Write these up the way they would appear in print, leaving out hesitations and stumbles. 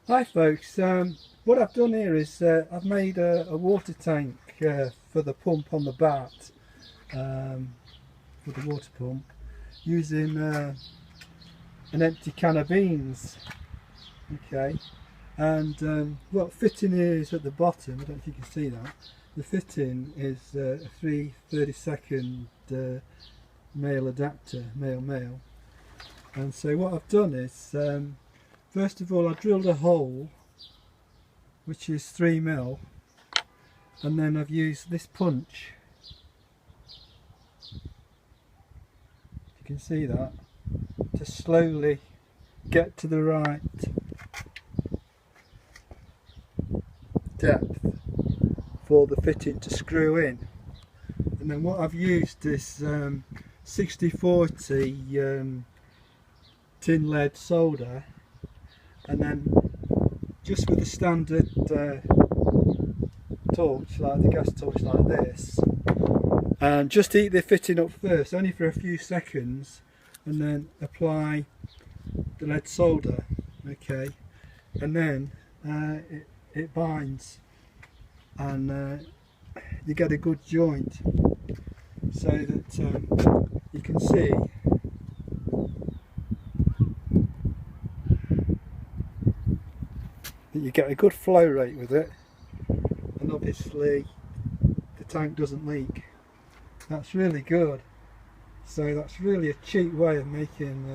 Hi folks, what I've done here is I've made a water tank for the pump on the bat, for the water pump, using an empty can of beans. Okay, and what fitting here is at the bottom. I don't know if you can see that. The fitting is a 3/32 male adapter, male, and so what I've done is first of all I drilled a hole which is 3 mil, and then I've used this punch, you can see that, to slowly get to the right depth for the fitting to screw in. And then what I've used is 60/40 tin lead solder, and then just with a standard torch, like the gas torch like this, and just heat the fitting up first, only for a few seconds, and then apply the lead solder. Okay, and then it binds, and you get a good joint, so that you can see that you get a good flow rate with it, and obviously the tank doesn't leak. That's really good. So that's really a cheap way of making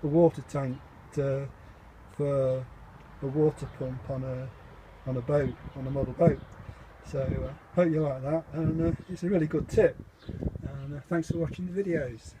a water tank for a water pump on a boat, on a model boat. So hope you like that, and it's a really good tip, and thanks for watching the videos.